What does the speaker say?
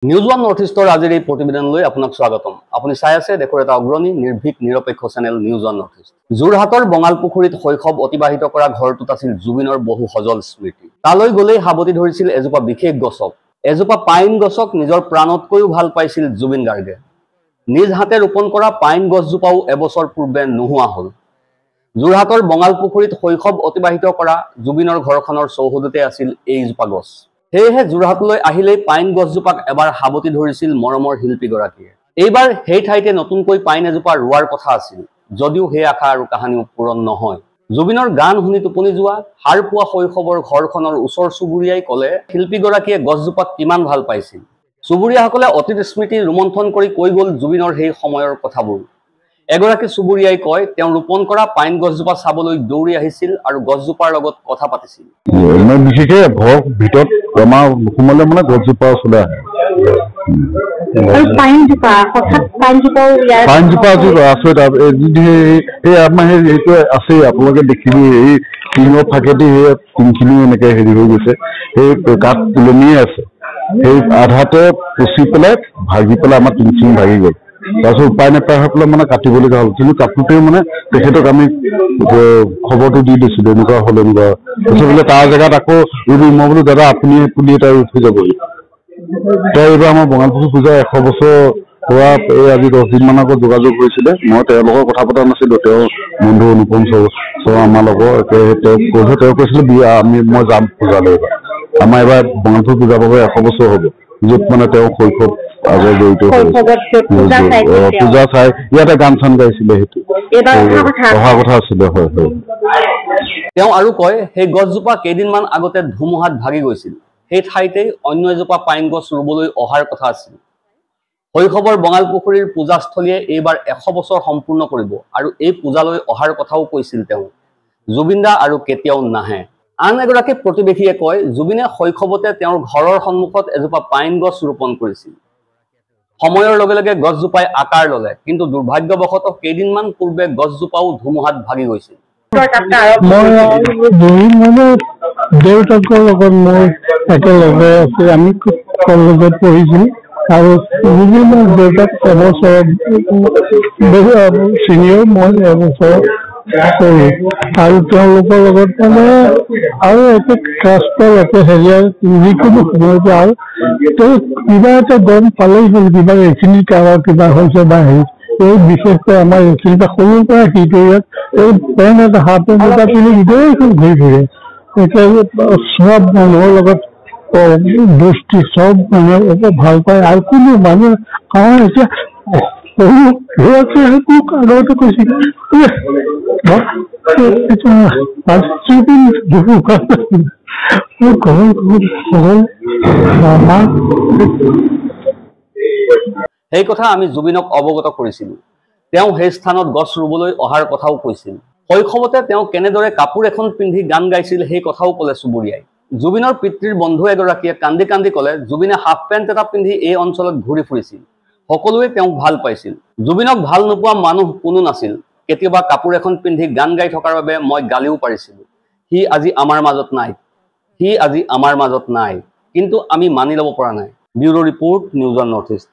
News one north ইষ্টৰ আজিৰ এই প্ৰতিবেদনলৈ আপোনাক স্বাগতম। আপুনি চাই আছে দেশৰ এটা অগ্ৰণী নিৰ্ভীক নিৰপেক্ষ channel news one north east. যোৰহাটৰ বঙালপুখুৰীত শৈশৱ অতিবাহিত কৰা ঘৰটোত আছিল জুবিনৰ বহু সজল স্মৃতি। তালৈ গ'লেই সাৱটি ধৰিছিল এজোপা বিশেষ গছক। এজোপা পাইন গছক নিজৰ প্ৰাণতকৈও ভাল পাইছিল জুবিন গাৰ্গে। নিজ হাতে ৰোপণ কৰা পাইন গছজোপাও এবছৰ পূৰ্বে নোহোৱা হ'ল। যোৰহাটৰ বঙালপুখুৰীত শৈশৱ অতিবাহিত কৰা জুবিনৰ ঘৰখনৰ চৌহদতে আছিল এইজোপা গছ। সেয়েহে যোৰহাটলৈ আহিলেই পাইন গছজোপাক এবাৰ সাৱটি ধৰিছিল মৰমৰ শিল্পীগৰাকীয়ে। এইবাৰ সেই ঠাইতে নতুনকৈ পাইন এজোপা ৰোৱাৰ কথা আছিল, যদিও সেই আশা আৰু কাহানিও পূৰণ নহয়। জুবিনৰ গান শুনি টোপনি যোৱা সাৰ পোৱা শৈশৱৰ ঘৰখনৰ ওচৰ চুবুৰীয়াই ক'লে শিল্পীগৰাকীয়ে গছজোপাক কিমান ভাল পাইছিল। চুবুৰীয়াসকলে অতীত স্মৃতি ৰোমন্থন কৰি কৈ গ'ল জুবিনৰ সেই সময়ৰ কথাবোৰ। এগৰাকী চুবুৰীয়াই কয় তেওঁ ৰোপণ কৰা পাইন গছজোপা চাবলৈ দৌৰি আহিছিল আৰু গছজোপাৰ লগত কথা পাতিছিল। বিশেষকৈ ঘৰৰ ভিতৰত আমাৰ সোমালে মানে গছজোপা ওচৰলৈ আহে। পাইনজোপা আছে আমাৰ এইটো আছে, আপোনালোকে দেখিবি এই টিঙৰ ফাকেদি সেই টিংখিনি এনেকে হেৰি হৈ গৈছে, সেই কাঠ তুলনিয়ে আছে, সেই আধাতে পচি পেলাই ভাগি পেলাই আমাৰ টিং ভাগি গ'ল। তাৰপিছত উপায় নাপাই হৈ পেলাই মানে কাটিবলগীয়া হ'ল, কিন্তু কাটোতেও মানে তেখেতক আমি খবৰটো দি দিছিলোঁ এনেকুৱা হ'ল এনেকুৱা। তাৰপিছত বোলে তাৰ জেগাত আকৌ ৰুবি, মই বোলো দাদা আপুনি পুলি এটা ৰুই থৈ যাবহি। তেওঁ এইবাৰ আমাৰ বঙালপুখুৰী পূজা 100 বছৰ হোৱা এই আজি 10 দিনমান আগত যোগাযোগ হৈছিলে। মই তেওঁৰ লগত কথা পতা নাছিলোঁ, তেওঁ বন্ধু অনুপম চৌৰ আমাৰ লগৰ। তেওঁ কৈছিলে মই যাম পূজালৈ। এইবাৰ আমাৰ এইবাৰ বঙালপুখুৰী পূজাৰ বাবে 100 বছৰ হ'ব, য'ত মানে তেওঁ শৈশৱ আগৰ জড়িত পূজা চাই ইয়াতে গান চান গাইছিলে, সেইটো অহা কথা আছিলে। হয় হয়। তেওঁ আৰু কয় সেই গছজোপা কেইদিনমান আগতে ধুমুহাত ভাগি গৈছিল। সেই ঠাইতেই অন্য এজোপা পাইন গছ ৰুবলৈ অহাৰ কথা আছিল। শৈশৱৰ বঙালপুখুৰীৰ পূজাস্থলীয়ে এইবাৰ 100 বছৰ সম্পূৰ্ণ কৰিব আৰু এই পূজালৈ অহাৰ কথাও কৈছিল তেওঁ। জুবিন দা আৰু কেতিয়াও নাহে। আন এগৰাকী প্ৰতিবেশীয়ে কয় জুবিনে শৈশৱতে তেওঁৰ ঘৰৰ সন্মুখত এজোপা পাইন গছ ৰোপণ কৰিছিল। সময়ৰ লগে লগে গছজোপাই আকাৰ ল'লে, কিন্তু দুৰ্ভাগ্যবশতঃ কেইদিনমান পূৰ্বে গছজোপাও ধুমুহাত ভাগি গৈছিল। দেউতাকৰ লগত মই একেলগে আছো, আমি কলেজত পঢ়িছিলোঁ আৰু জুবিনৰ দেউতাক এবছৰ চিনিয়ৰ, মই এবছৰ সৰু, আৰু তেওঁলোকৰ লগত মানে আৰু একে কাষ্টৰ একে হেৰিয়াৰ যিকোনো সময়তে আৰু তেওঁ কিবা এটা গম পালেই হ'ল কিবা এইখিনি কাৰোবাৰ কিবা হৈছে বা হেৰি। এই বিশেষকৈ আমাৰ এইখিনিতে সৰুৰ পৰা সিটোয়াত এই পেন এটা হাফ পেণ্ট এটা পিন্ধি গোটেইখন ঘূৰি ফুৰে। এতিয়া চব মানুহৰ লগত দোষ্টি, চব মানুহে ভাল পায় আৰু কোনো মানুহে এতিয়া সৰু মোক আগতে কৈছিল সেই কথা আমি জুবিনক অৱগত কৰিছিলোঁ। তেওঁ সেই স্থানত গছ ৰুবলৈ অহাৰ কথাও কৈছিল। শৈশৱতে তেওঁ কেনেদৰে কাপোৰ এখন পিন্ধি গান গাইছিল সেই কথাও ক'লে চুবুৰীয়াই। জুবিনৰ পিতৃৰ বন্ধু এগৰাকীয়ে কান্দি কান্দি ক'লে জুবিনে হাফ পেণ্ট এটা পিন্ধি এই অঞ্চলত ঘূৰি ফুৰিছিল, সকলোৱে তেওঁক ভাল পাইছিল। জুবিনক ভাল নোপোৱা মানুহ কোনো নাছিল। কেতিয়াবা কাপোৰ এখন পিন্ধি গান গাই থকাৰ বাবে মই গালিও পাৰিছিলোঁ। সি আজি আমাৰ মাজত নাই, কিন্তু আমি মানি ল'ব পৰা নাই। Bureau report, news one north east.